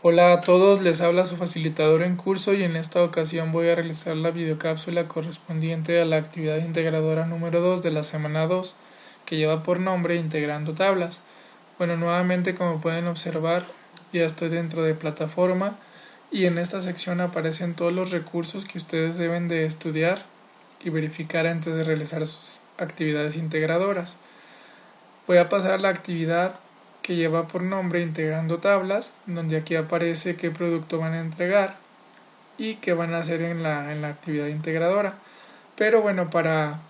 Hola a todos, les habla su facilitador en curso y en esta ocasión voy a realizar la videocápsula correspondiente a la actividad integradora número 2 de la semana 2, que lleva por nombre Integrando tablas. Bueno, nuevamente como pueden observar ya estoy dentro de plataforma y en esta sección aparecen todos los recursos que ustedes deben de estudiar y verificar antes de realizar sus actividades integradoras. Voy a pasar a la actividad que lleva por nombre Integrando tablas, donde aquí aparece qué producto van a entregar y qué van a hacer en la actividad integradora. Pero bueno, para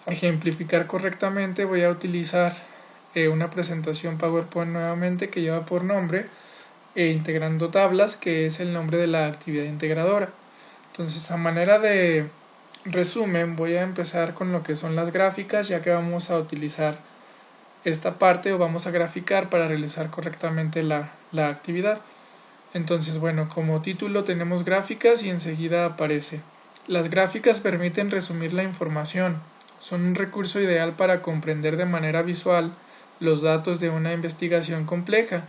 ejemplificar correctamente voy a utilizar una presentación PowerPoint nuevamente que lleva por nombre Integrando tablas, que es el nombre de la actividad integradora. Entonces, a manera de resumen, voy a empezar con lo que son las gráficas, ya que vamos a utilizar esta parte o vamos a graficar para realizar correctamente la actividad. Entonces, bueno, como título tenemos gráficas y enseguida aparece. Las gráficas permiten resumir la información. Son un recurso ideal para comprender de manera visual los datos de una investigación compleja.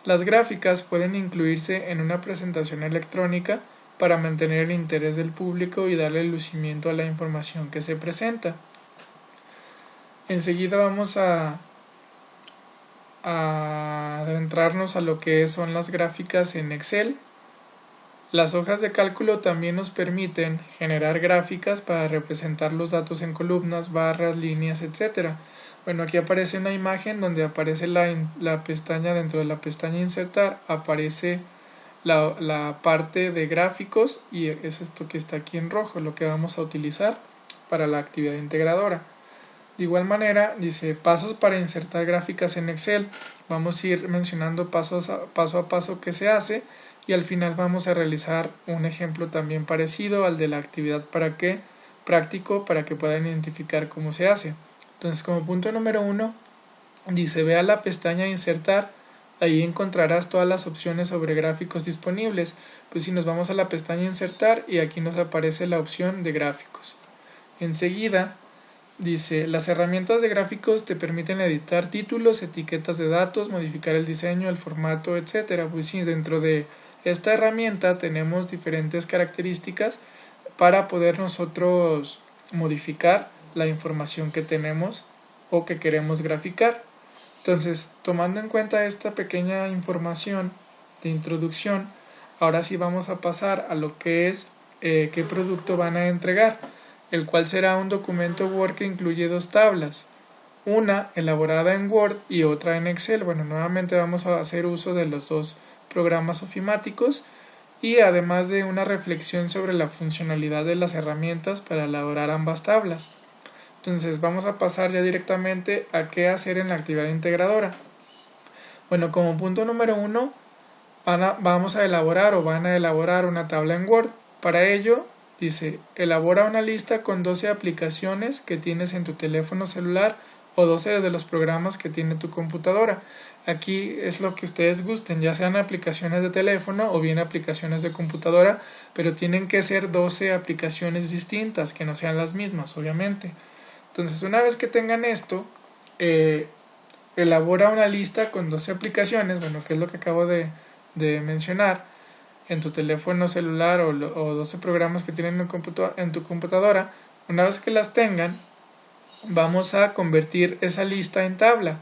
Las gráficas pueden incluirse en una presentación electrónica para mantener el interés del público y darle lucimiento a la información que se presenta. Enseguida vamos a adentrarnos a lo que son las gráficas en Excel. Las hojas de cálculo también nos permiten generar gráficas para representar los datos en columnas, barras, líneas, etc. Bueno, aquí aparece una imagen donde aparece la pestaña, dentro de la pestaña Insertar, aparece la parte de gráficos y es esto que está aquí en rojo, lo que vamos a utilizar para la actividad integradora. De igual manera, dice pasos para insertar gráficas en Excel. Vamos a ir mencionando paso a paso qué se hace y al final vamos a realizar un ejemplo también parecido al de la actividad práctico para que puedan identificar cómo se hace. Entonces, como punto número 1, dice ve a la pestaña Insertar. Ahí encontrarás todas las opciones sobre gráficos disponibles. Pues si nos vamos a la pestaña Insertar y aquí nos aparece la opción de gráficos. Enseguida dice, las herramientas de gráficos te permiten editar títulos, etiquetas de datos, modificar el diseño, el formato, etc. Pues sí, dentro de esta herramienta tenemos diferentes características para poder nosotros modificar la información que tenemos o que queremos graficar. Entonces, tomando en cuenta esta pequeña información de introducción, ahora sí vamos a pasar a lo que es qué producto van a entregar, el cual será un documento Word que incluye dos tablas, una elaborada en Word y otra en Excel. Bueno, nuevamente vamos a hacer uso de los dos programas ofimáticos y además de una reflexión sobre la funcionalidad de las herramientas para elaborar ambas tablas. Entonces vamos a pasar ya directamente a qué hacer en la actividad integradora. Bueno, como punto número 1 vamos a elaborar o van a elaborar una tabla en Word. Para ello dice, elabora una lista con 12 aplicaciones que tienes en tu teléfono celular o 12 de los programas que tiene tu computadora. Aquí es lo que ustedes gusten, ya sean aplicaciones de teléfono o bien aplicaciones de computadora, pero tienen que ser 12 aplicaciones distintas, que no sean las mismas, obviamente. Entonces, una vez que tengan esto, elabora una lista con 12 aplicaciones, bueno, que es lo que acabo de mencionar, en tu teléfono celular o 12 programas que tienen en tu computadora. Una vez que las tengan, vamos a convertir esa lista en tabla.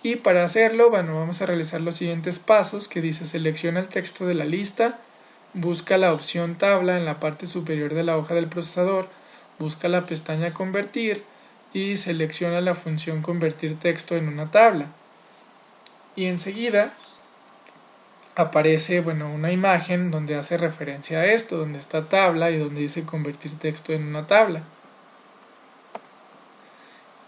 Y para hacerlo, bueno, vamos a realizar los siguientes pasos que dice selecciona el texto de la lista, busca la opción tabla en la parte superior de la hoja del procesador, busca la pestaña convertir y selecciona la función convertir texto en una tabla. Y enseguida aparece una imagen donde hace referencia a esto, donde está tabla y donde dice convertir texto en una tabla.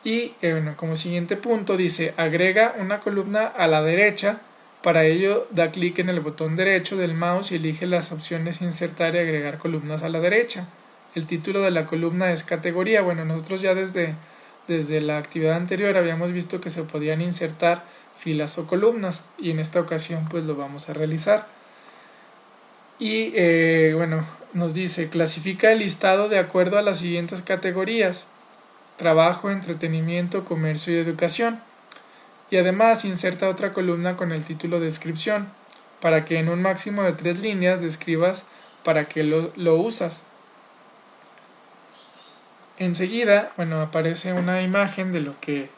Y como siguiente punto dice agrega una columna a la derecha. Para ello da clic en el botón derecho del mouse y elige las opciones insertar y agregar columnas a la derecha. El título de la columna es categoría. Bueno, nosotros ya desde la actividad anterior habíamos visto que se podían insertar filas o columnas y en esta ocasión pues lo vamos a realizar. Y nos dice clasifica el listado de acuerdo a las siguientes categorías: trabajo, entretenimiento, comercio y educación. Y además inserta otra columna con el título descripción. para que en un máximo de 3 líneas describas para qué lo usas. Enseguida, bueno, aparece una imagen de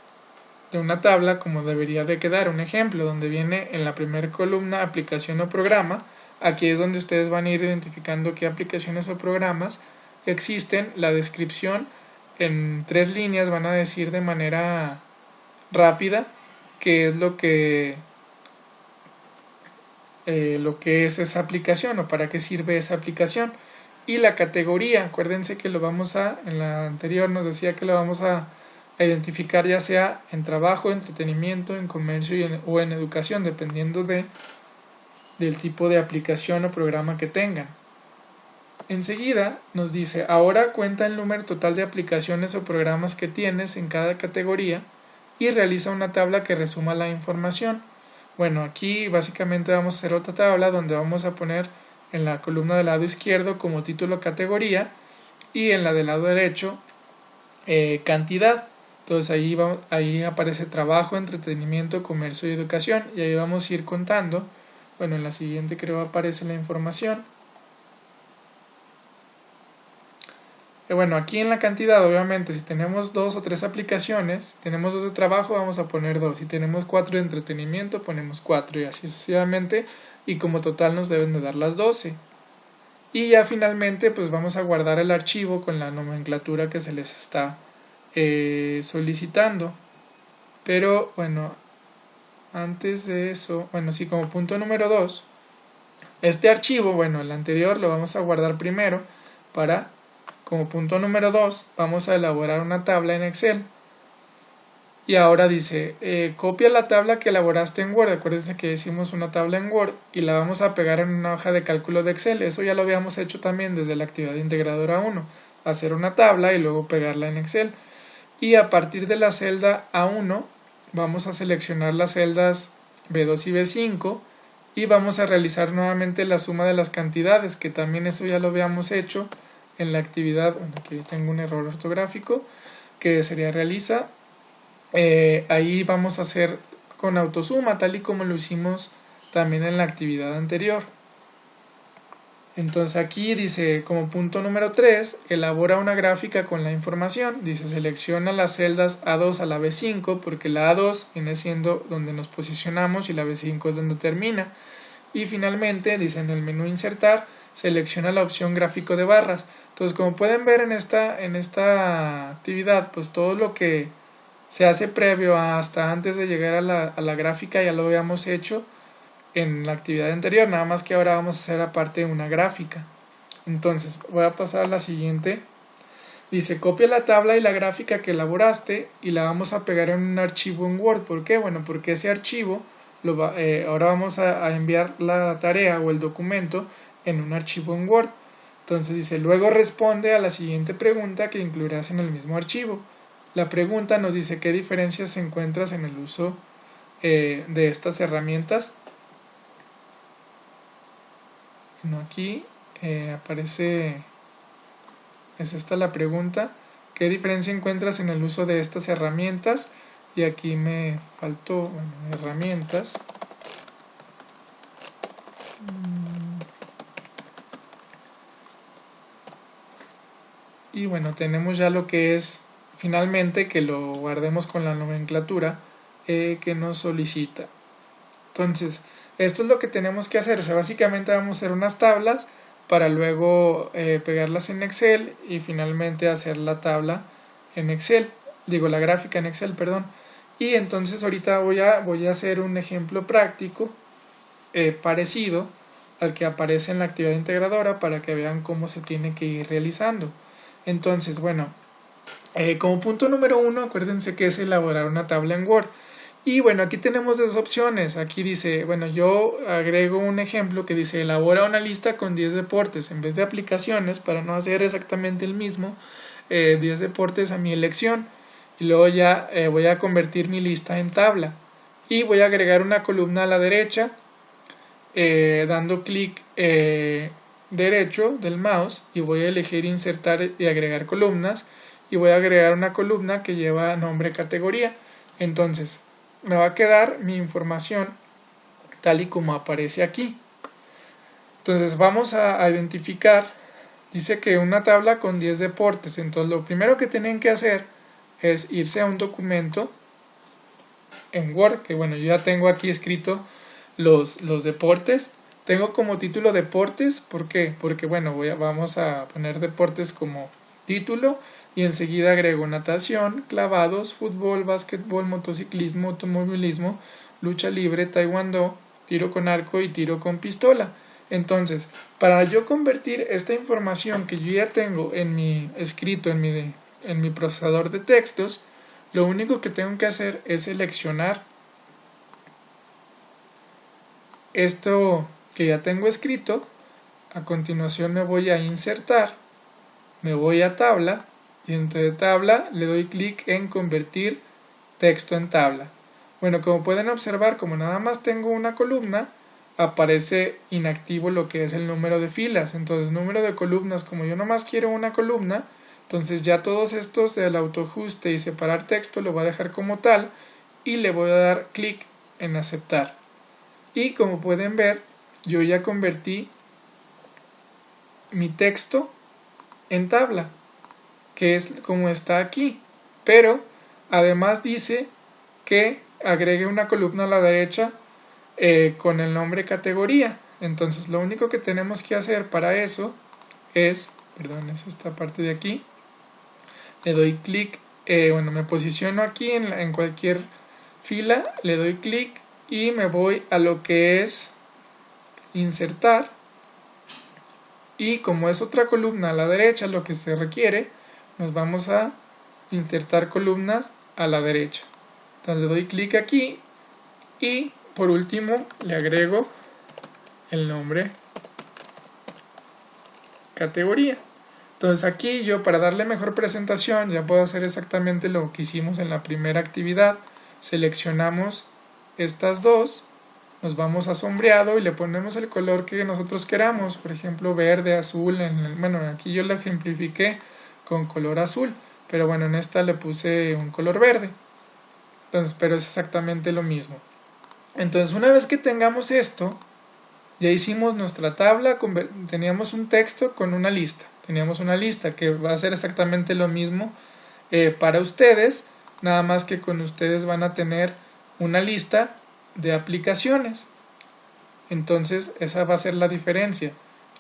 una tabla como debería de quedar, un ejemplo donde viene en la primera columna aplicación o programa. Aquí es donde ustedes van a ir identificando qué aplicaciones o programas existen, la descripción en 3 líneas van a decir de manera rápida qué es lo que es esa aplicación o para qué sirve esa aplicación. Y la categoría, acuérdense que en la anterior nos decía que lo vamos a identificar ya sea en trabajo, entretenimiento, en comercio o en educación, dependiendo del tipo de aplicación o programa que tengan. Enseguida nos dice, ahora cuenta el número total de aplicaciones o programas que tienes en cada categoría y realiza una tabla que resuma la información. Bueno, aquí básicamente vamos a hacer otra tabla donde vamos a poner en la columna del lado izquierdo como título categoría y en la del lado derecho cantidad. Entonces ahí aparece trabajo, entretenimiento, comercio y educación y ahí vamos a ir contando. Bueno, en la siguiente creo aparece la información. Bueno, aquí en la cantidad, obviamente, si tenemos 2 o 3 aplicaciones, si tenemos 2 de trabajo, vamos a poner 2. Si tenemos 4 de entretenimiento, ponemos 4 y así sucesivamente. Y como total nos deben de dar las 12. Y ya finalmente, pues vamos a guardar el archivo con la nomenclatura que se les está solicitando. Pero, bueno, antes de eso, bueno, sí, como punto número 2, este archivo, bueno, el anterior lo vamos a guardar primero para... Como punto número 2, vamos a elaborar una tabla en Excel. Y ahora dice, copia la tabla que elaboraste en Word. Acuérdense que hicimos una tabla en Word y la vamos a pegar en una hoja de cálculo de Excel. Eso ya lo habíamos hecho también desde la actividad integradora 1. Hacer una tabla y luego pegarla en Excel. Y a partir de la celda A1, vamos a seleccionar las celdas B2 y B5 y vamos a realizar nuevamente la suma de las cantidades, que también eso ya lo habíamos hecho en la actividad. Bueno, aquí tengo un error ortográfico, que sería realiza. Ahí vamos a hacer con autosuma, tal y como lo hicimos también en la actividad anterior. Entonces aquí dice, como punto número 3, elabora una gráfica con la información. Dice, selecciona las celdas A2 a la B5, porque la A2 viene siendo donde nos posicionamos y la B5 es donde termina. Y finalmente, dice, en el menú insertar, selecciona la opción gráfico de barras. Entonces, como pueden ver en esta actividad, pues todo lo que se hace previo hasta antes de llegar a la gráfica ya lo habíamos hecho en la actividad anterior, nada más que ahora vamos a hacer aparte una gráfica. Entonces, voy a pasar a la siguiente. Dice, copia la tabla y la gráfica que elaboraste y la vamos a pegar en un archivo en Word. ¿Por qué? Bueno, porque ese archivo, ahora vamos a enviar la tarea o el documento en un archivo en Word. Entonces dice, luego responde a la siguiente pregunta que incluirás en el mismo archivo. La pregunta nos dice qué diferencias encuentras en el uso de estas herramientas. Bueno, aquí aparece, es esta la pregunta, ¿qué diferencia encuentras en el uso de estas herramientas? Y aquí me faltó, bueno, herramientas. Y bueno, tenemos ya lo que es finalmente que lo guardemos con la nomenclatura que nos solicita. Entonces, esto es lo que tenemos que hacer. O sea, básicamente vamos a hacer unas tablas para luego pegarlas en Excel y finalmente hacer la tabla en Excel. Digo, la gráfica en Excel, perdón. Y entonces ahorita voy a hacer un ejemplo práctico parecido al que aparece en la actividad integradora para que vean cómo se tiene que ir realizando. Entonces, bueno, como punto número 1, acuérdense que es elaborar una tabla en Word. Y bueno, aquí tenemos dos opciones. Aquí dice, bueno, yo agrego un ejemplo que dice, elabora una lista con 10 deportes. En vez de aplicaciones, para no hacer exactamente el mismo, 10 deportes a mi elección. Y luego ya voy a convertir mi lista en tabla. Y voy a agregar una columna a la derecha, dando clic derecho del mouse y voy a elegir insertar y agregar columnas y voy a agregar una columna que lleva nombre categoría. Entonces me va a quedar mi información tal y como aparece aquí. Entonces vamos a identificar, dice que una tabla con 10 deportes. Entonces lo primero que tienen que hacer es irse a un documento en Word, que bueno, yo ya tengo aquí escrito los deportes. Tengo como título deportes, ¿por qué? Porque bueno, vamos a poner deportes como título y enseguida agrego natación, clavados, fútbol, básquetbol, motociclismo, automovilismo, lucha libre, taekwondo, tiro con arco y tiro con pistola. Entonces, para yo convertir esta información que yo ya tengo en mi escrito, en mi procesador de textos, lo único que tengo que hacer es seleccionar esto que ya tengo escrito. A continuación me voy a insertar, me voy a tabla y dentro de tabla le doy clic en convertir texto en tabla. Bueno, como pueden observar, como nada más tengo una columna, aparece inactivo lo que es el número de filas. Entonces, número de columnas, como yo nomás quiero una columna, entonces ya todos estos del autoajuste y separar texto lo voy a dejar como tal y le voy a dar clic en aceptar. Y como pueden ver, yo ya convertí mi texto en tabla, que es como está aquí. Pero además dice que agregue una columna a la derecha con el nombre categoría. Entonces lo único que tenemos que hacer para eso es, es esta parte de aquí, le doy clic, me posiciono aquí en cualquier fila, le doy clic y me voy a lo que es insertar, y como es otra columna a la derecha lo que se requiere, nos vamos a insertar columnas a la derecha. Entonces le doy clic aquí y por último le agrego el nombre categoría. Entonces aquí yo, para darle mejor presentación, ya puedo hacer exactamente lo que hicimos en la primera actividad. Seleccionamos estas dos, nos vamos a sombreado y le ponemos el color que nosotros queramos, por ejemplo verde, azul, aquí yo la ejemplifiqué con color azul, pero bueno, en esta le puse un color verde. Entonces, pero es exactamente lo mismo. Entonces, una vez que tengamos esto, ya hicimos nuestra tabla, teníamos un texto con una lista. Teníamos una lista que va a ser exactamente lo mismo para ustedes, nada más que con ustedes van a tener una lista de aplicaciones. Entonces, esa va a ser la diferencia.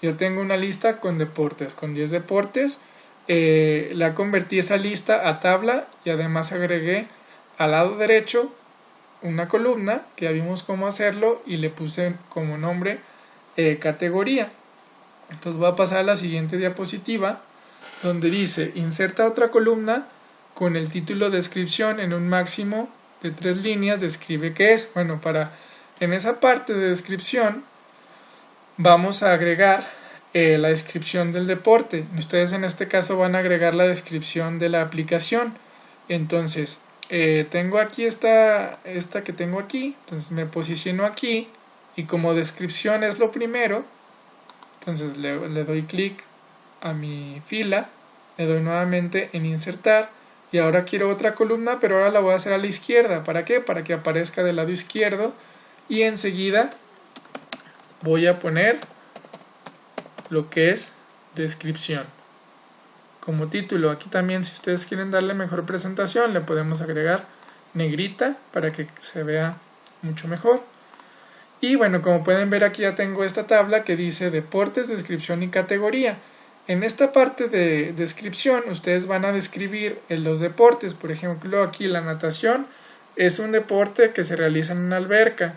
Yo tengo una lista con deportes, con 10 deportes. La convertí esa lista a tabla y además agregué al lado derecho una columna que ya vimos cómo hacerlo y le puse como nombre categoría. Entonces voy a pasar a la siguiente diapositiva donde dice inserta otra columna con el título descripción en un máximo de 3 líneas, describe qué es. Bueno, en esa parte de descripción vamos a agregar la descripción del deporte. Ustedes en este caso van a agregar la descripción de la aplicación. Entonces tengo aquí esta que tengo aquí, entonces me posiciono aquí y como descripción es lo primero, entonces le doy clic a mi fila, le doy nuevamente en insertar y ahora quiero otra columna, pero ahora la voy a hacer a la izquierda. ¿Para qué? Para que aparezca del lado izquierdo y enseguida voy a poner lo que es descripción. Como título, aquí también si ustedes quieren darle mejor presentación le podemos agregar negrita para que se vea mucho mejor. Y bueno, como pueden ver aquí ya tengo esta tabla que dice deportes, descripción y categoría. En esta parte de descripción ustedes van a describir los deportes. Por ejemplo, aquí la natación es un deporte que se realiza en una alberca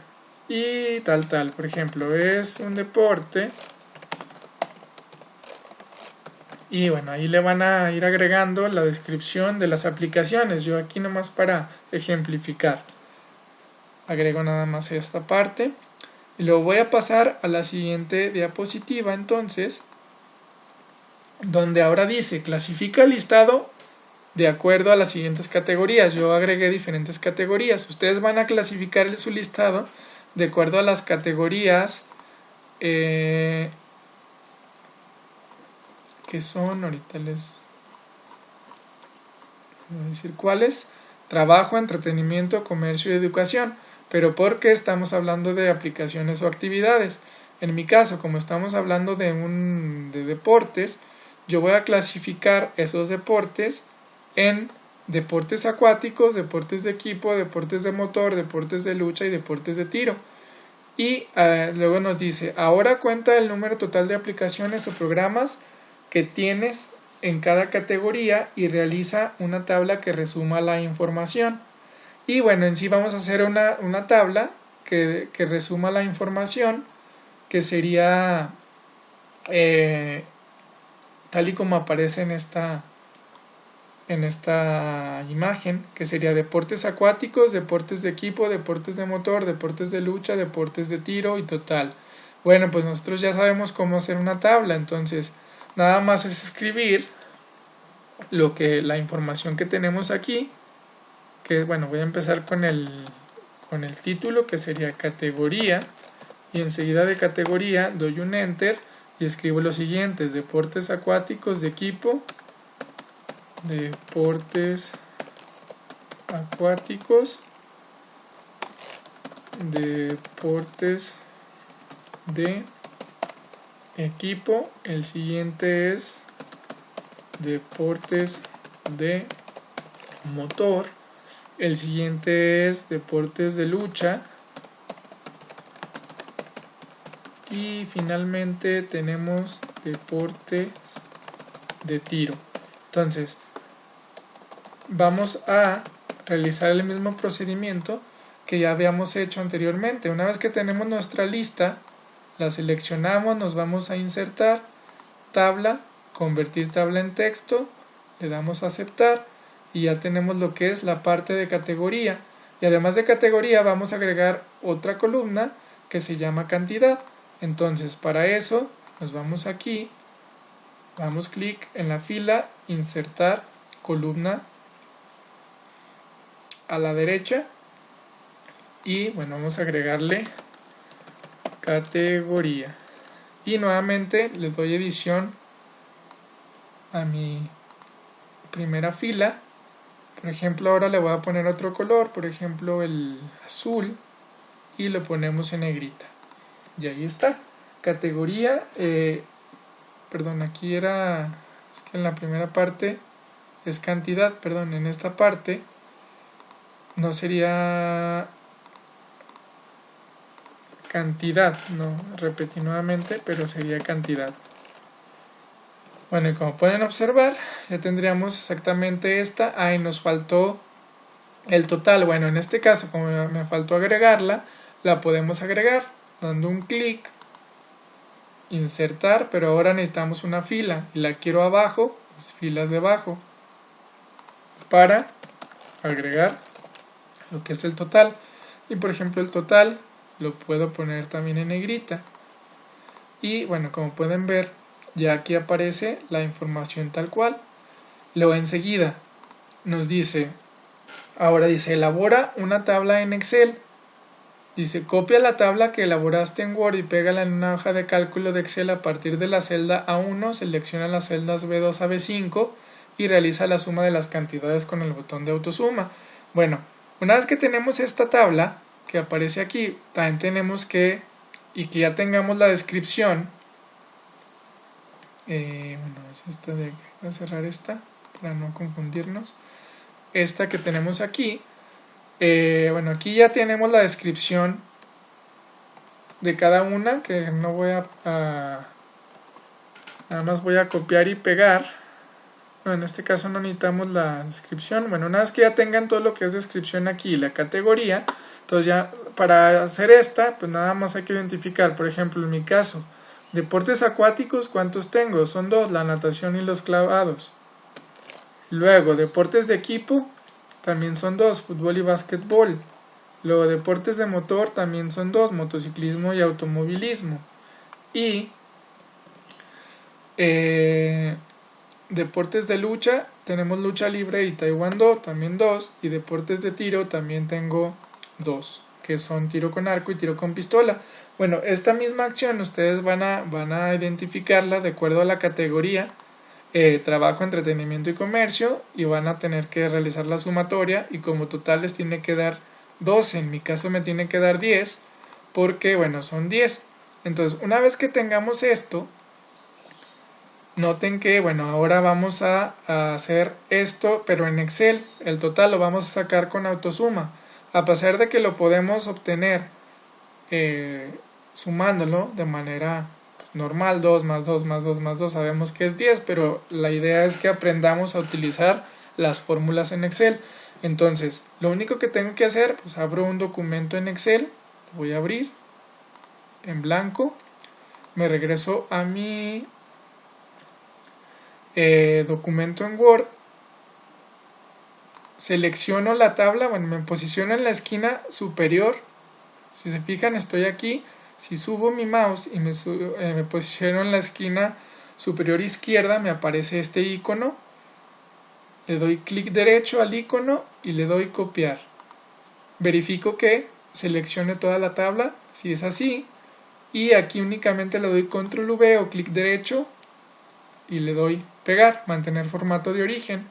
y tal. Por ejemplo, es un deporte. Y bueno, ahí le van a ir agregando la descripción de las aplicaciones. Yo aquí nomás para ejemplificar agrego nada más esta parte y luego voy a pasar a la siguiente diapositiva entonces, donde ahora dice clasifica el listado de acuerdo a las siguientes categorías. Yo agregué diferentes categorías. Ustedes van a clasificar su listado de acuerdo a las categorías que son, ahorita les voy a decir cuáles: trabajo, entretenimiento, comercio y educación. Pero porque estamos hablando de aplicaciones o actividades. En mi caso, como estamos hablando de deportes, yo voy a clasificar esos deportes en deportes acuáticos, deportes de equipo, deportes de motor, deportes de lucha y deportes de tiro. Y luego nos dice, ahora cuenta el número total de aplicaciones o programas que tienes en cada categoría y realiza una tabla que resuma la información. Y bueno, en sí vamos a hacer una tabla que resuma la información, que sería tal y como aparece en esta imagen, que sería deportes acuáticos, deportes de equipo, deportes de motor, deportes de lucha, deportes de tiro y total. Bueno, pues nosotros ya sabemos cómo hacer una tabla, entonces nada más es escribir la información que tenemos aquí, que bueno, voy a empezar con el título, que sería categoría, y enseguida de categoría doy un enter y escribo lo siguiente: deportes acuáticos de equipo, deportes acuáticos, deportes de equipo. El siguiente es deportes de motor. El siguiente es deportes de lucha. Y finalmente tenemos deportes de tiro. Entonces, vamos a realizar el mismo procedimiento que ya habíamos hecho anteriormente. Una vez que tenemos nuestra lista, la seleccionamos, nos vamos a insertar, tabla, convertir tabla en texto, le damos a aceptar y ya tenemos lo que es la parte de categoría. Y además de categoría vamos a agregar otra columna que se llama cantidad. Entonces, para eso nos vamos aquí, damos clic en la fila, insertar columna a la derecha y bueno, vamos a agregarle categoría y nuevamente le doy edición a mi primera fila. Por ejemplo, ahora le voy a poner otro color, por ejemplo el azul, y lo ponemos en negrita. Y ahí está, categoría, perdón, aquí era, es que en la primera parte es cantidad, perdón, en esta parte no sería cantidad, no, repetí nuevamente, pero sería cantidad. Bueno, y como pueden observar, ya tendríamos exactamente esta. Ahí nos faltó el total. Bueno, en este caso, como me faltó agregarla, la podemos agregar dando un clic, insertar, pero ahora necesitamos una fila y la quiero abajo, pues filas de abajo, para agregar lo que es el total. Y por ejemplo el total lo puedo poner también en negrita. Y bueno, como pueden ver, ya aquí aparece la información tal cual. Luego enseguida nos dice, ahora dice, elabora una tabla en Excel. Dice, copia la tabla que elaboraste en Word y pégala en una hoja de cálculo de Excel a partir de la celda A1, selecciona las celdas B2 a B5 y realiza la suma de las cantidades con el botón de autosuma. Bueno, una vez que tenemos esta tabla que aparece aquí, también tenemos que, y que ya tengamos la descripción, bueno, es esta de, voy a cerrar esta para no confundirnos, esta que tenemos aquí. Bueno, aquí ya tenemos la descripción de cada una, que no voy nada más voy a copiar y pegar. Bueno, en este caso no necesitamos la descripción. Bueno, una vez que ya tengan todo lo que es descripción aquí, la categoría, entonces ya para hacer esta, pues nada más hay que identificar, por ejemplo, en mi caso, deportes acuáticos, ¿cuántos tengo? Son 2, la natación y los clavados. Luego, deportes de equipo, también son 2, fútbol y básquetbol. Luego, deportes de motor también son 2, motociclismo y automovilismo. Y deportes de lucha, tenemos lucha libre y taekwondo, también 2. Y deportes de tiro también tengo 2, que son tiro con arco y tiro con pistola. Bueno, esta misma acción ustedes van a identificarla de acuerdo a la categoría. Trabajo, entretenimiento y comercio, y van a tener que realizar la sumatoria y como total les tiene que dar 12, en mi caso me tiene que dar 10 porque bueno, son 10. Entonces, una vez que tengamos esto, noten que, bueno, ahora vamos a hacer esto, pero en Excel. El total lo vamos a sacar con autosuma. A pesar de que lo podemos obtener sumándolo de manera normal, 2 más 2 más 2 más 2, sabemos que es 10, pero la idea es que aprendamos a utilizar las fórmulas en Excel. Entonces, lo único que tengo que hacer, pues abro un documento en Excel, lo voy a abrir en blanco, me regreso a mi documento en Word, selecciono la tabla, bueno, me posiciono en la esquina superior, si se fijan estoy aquí, si subo mi mouse y me posiciono en la esquina superior izquierda, me aparece este icono, le doy clic derecho al icono y le doy copiar, verifico que seleccione toda la tabla, si es así, y aquí únicamente le doy control V o clic derecho y le doy pegar, mantener formato de origen.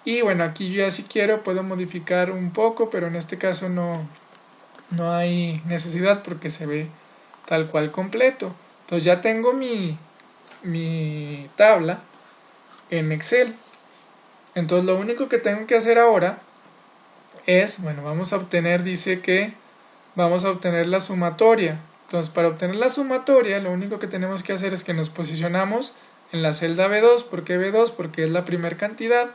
Y bueno, aquí yo ya si quiero puedo modificar un poco, pero en este caso no hay necesidad porque se ve tal cual completo. Entonces ya tengo mi tabla en Excel. Entonces lo único que tengo que hacer ahora es, bueno, vamos a obtener, dice que vamos a obtener la sumatoria. Entonces para obtener la sumatoria lo único que tenemos que hacer es que nos posicionamos en la celda B2, ¿por qué B2? Porque es la primera cantidad,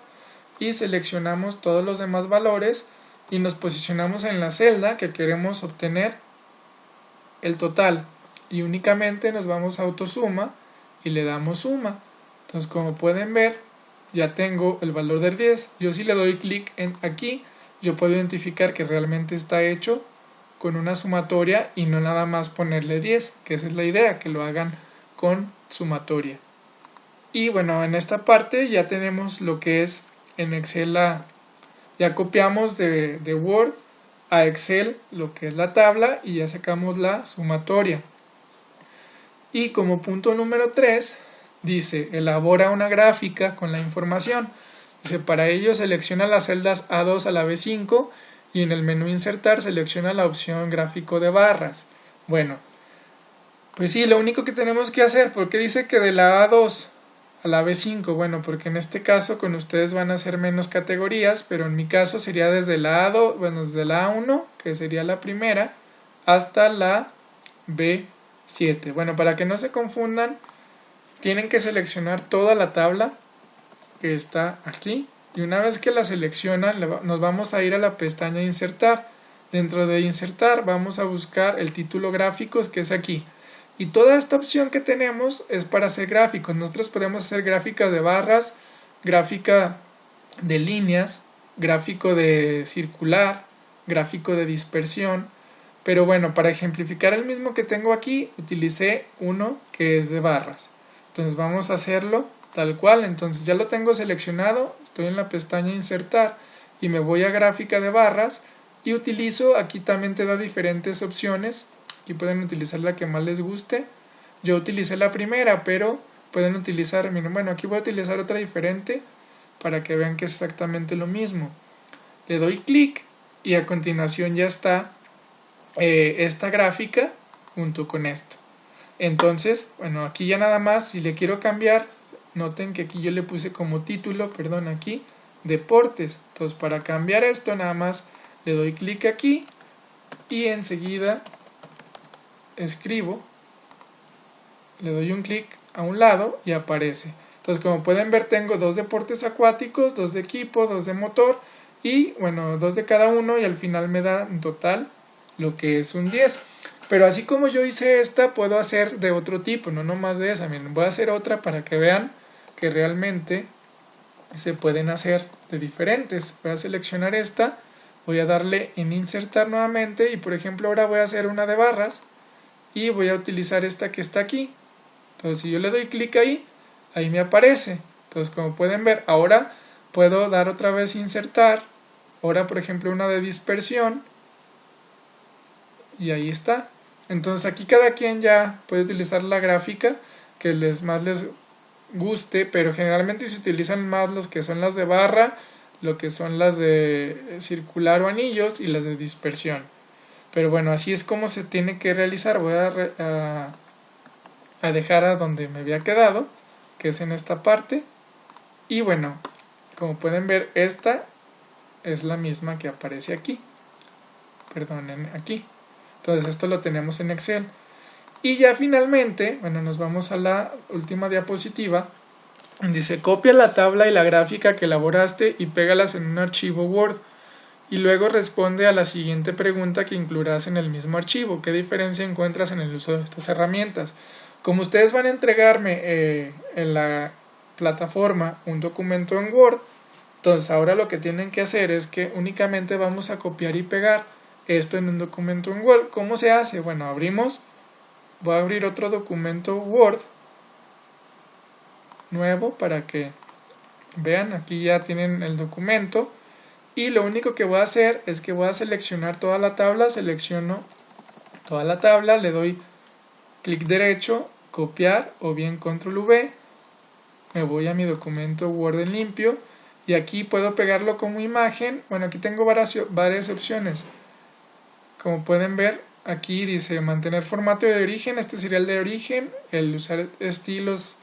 y seleccionamos todos los demás valores y nos posicionamos en la celda que queremos obtener el total, y únicamente nos vamos a autosuma y le damos suma. Entonces como pueden ver ya tengo el valor del 10, yo si le doy clic en aquí yo puedo identificar que realmente está hecho con una sumatoria y no nada más ponerle 10, que esa es la idea, que lo hagan con sumatoria. Y bueno, en esta parte ya tenemos lo que es en Excel, ya copiamos de Word a Excel lo que es la tabla y ya sacamos la sumatoria. Y como punto número 3 dice, elabora una gráfica con la información. Dice, para ello selecciona las celdas A2 a la B5 y en el menú insertar selecciona la opción gráfico de barras. Bueno, pues sí, lo único que tenemos que hacer, porque dice que de la A2 a la B5, bueno, porque en este caso con ustedes van a ser menos categorías, pero en mi caso sería desde la A2, bueno, desde la A1, que sería la primera, hasta la B7. Bueno, para que no se confundan, tienen que seleccionar toda la tabla que está aquí, y una vez que la seleccionan, nos vamos a ir a la pestaña insertar. Dentro de insertar vamos a buscar el título gráficos, que es aquí. Y toda esta opción que tenemos es para hacer gráficos. Nosotros podemos hacer gráfica de barras, gráfica de líneas, gráfico de circular, gráfico de dispersión. Pero bueno, para ejemplificar el mismo que tengo aquí, utilicé uno que es de barras. Entonces vamos a hacerlo tal cual. Entonces ya lo tengo seleccionado, estoy en la pestaña insertar y me voy a gráfica de barras y utilizo, aquí también te da diferentes opciones. Aquí pueden utilizar la que más les guste. Yo utilicé la primera, pero pueden utilizar, miren, bueno, aquí voy a utilizar otra diferente para que vean que es exactamente lo mismo. Le doy clic y a continuación ya está esta gráfica junto con esto. Entonces, bueno, aquí ya nada más, si le quiero cambiar, noten que aquí yo le puse como título, perdón, aquí, deportes. Entonces, para cambiar esto, nada más le doy clic aquí y enseguida escribo, le doy un clic a un lado y aparece. Entonces como pueden ver tengo 2 deportes acuáticos, 2 de equipo, 2 de motor y bueno 2 de cada uno y al final me da en total lo que es un 10. Pero así como yo hice esta puedo hacer de otro tipo, no nomás de esa. Miren, voy a hacer otra para que vean que realmente se pueden hacer de diferentes. Voy a seleccionar esta, voy a darle en insertar nuevamente y por ejemplo ahora voy a hacer una de barras. Y voy a utilizar esta que está aquí. Entonces si yo le doy clic ahí, ahí me aparece. Entonces como pueden ver, ahora puedo dar otra vez insertar. Ahora por ejemplo una de dispersión. Y ahí está. Entonces aquí cada quien ya puede utilizar la gráfica que más les guste. Pero generalmente se utilizan más los que son las de barra, lo que son las de circular o anillos y las de dispersión. Pero bueno, así es como se tiene que realizar. Voy a a dejar a donde me había quedado, que es en esta parte. Y bueno, como pueden ver, esta es la misma que aparece aquí. Perdonen, aquí. Entonces esto lo tenemos en Excel. Y ya finalmente, bueno, nos vamos a la última diapositiva. Dice, copia la tabla y la gráfica que elaboraste y pégalas en un archivo Word. Y luego responde a la siguiente pregunta que incluirás en el mismo archivo. ¿Qué diferencia encuentras en el uso de estas herramientas? Como ustedes van a entregarme en la plataforma un documento en Word, entonces ahora lo que tienen que hacer es que únicamente vamos a copiar y pegar esto en un documento en Word. ¿Cómo se hace? Bueno, voy a abrir otro documento Word nuevo para que vean, aquí ya tienen el documento. Y lo único que voy a hacer es que voy a seleccionar toda la tabla, selecciono toda la tabla, le doy clic derecho, copiar o bien control V, me voy a mi documento Word en limpio y aquí puedo pegarlo como imagen. Bueno, aquí tengo varias opciones. Como pueden ver, aquí dice mantener formato de origen, este sería el de origen, el usar estilos,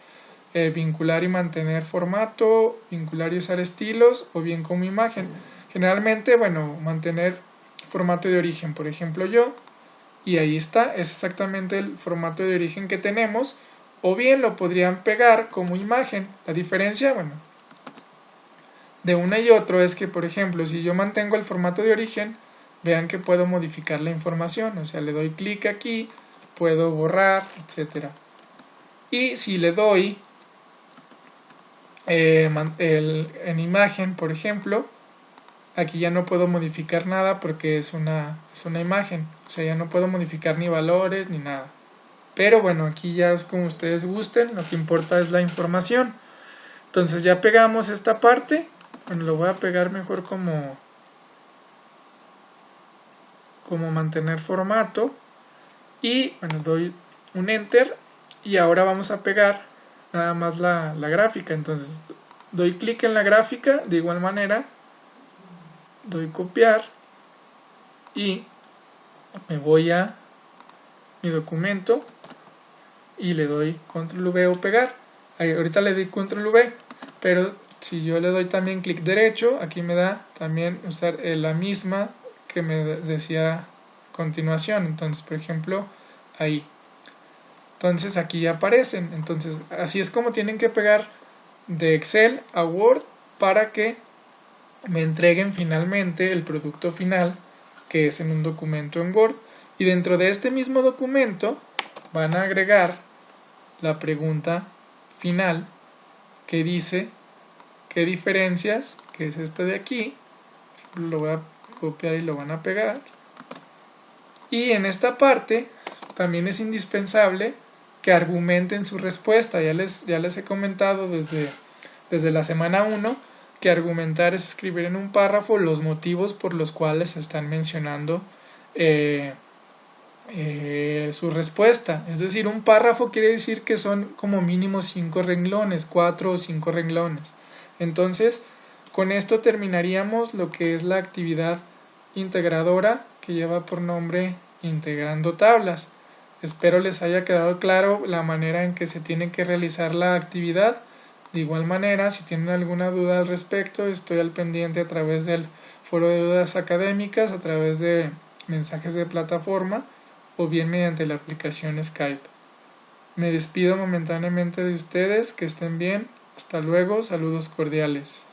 vincular y mantener formato, vincular y usar estilos o bien como imagen. Generalmente, bueno, mantener formato de origen, por ejemplo yo, y ahí está, es exactamente el formato de origen que tenemos, o bien lo podrían pegar como imagen. La diferencia, bueno, de una y otro es que, por ejemplo, si yo mantengo el formato de origen, vean que puedo modificar la información, o sea, le doy clic aquí, puedo borrar, etcétera. Y si le doy en imagen, por ejemplo, aquí ya no puedo modificar nada porque es una imagen, o sea, ya no puedo modificar ni valores ni nada. Pero bueno, aquí ya es como ustedes gusten, lo que importa es la información. Entonces ya pegamos esta parte, bueno, lo voy a pegar mejor como mantener formato y bueno, doy un enter y ahora vamos a pegar nada más la gráfica. Entonces doy clic en la gráfica, de igual manera doy copiar y me voy a mi documento y le doy control V o pegar. Ahorita le doy control V, pero si yo le doy también clic derecho, aquí me da también usar la misma que me decía a continuación. Entonces, por ejemplo, ahí. Entonces aquí ya aparecen. Entonces, así es como tienen que pegar de Excel a Word para que me entreguen finalmente el producto final, que es en un documento en Word. Y dentro de este mismo documento van a agregar la pregunta final que dice qué diferencias, que es esta de aquí. Lo voy a copiar y lo van a pegar. Y en esta parte también es indispensable que argumenten su respuesta. Ya les he comentado desde la semana 1 que argumentar es escribir en un párrafo los motivos por los cuales están mencionando su respuesta. Es decir, un párrafo quiere decir que son como mínimo 5 renglones, 4 o 5 renglones. Entonces, con esto terminaríamos lo que es la actividad integradora que lleva por nombre Integrando Tablas. Espero les haya quedado claro la manera en que se tiene que realizar la actividad. De igual manera, si tienen alguna duda al respecto, estoy al pendiente a través del foro de dudas académicas, a través de mensajes de plataforma o bien mediante la aplicación Skype. Me despido momentáneamente de ustedes, que estén bien, hasta luego, saludos cordiales.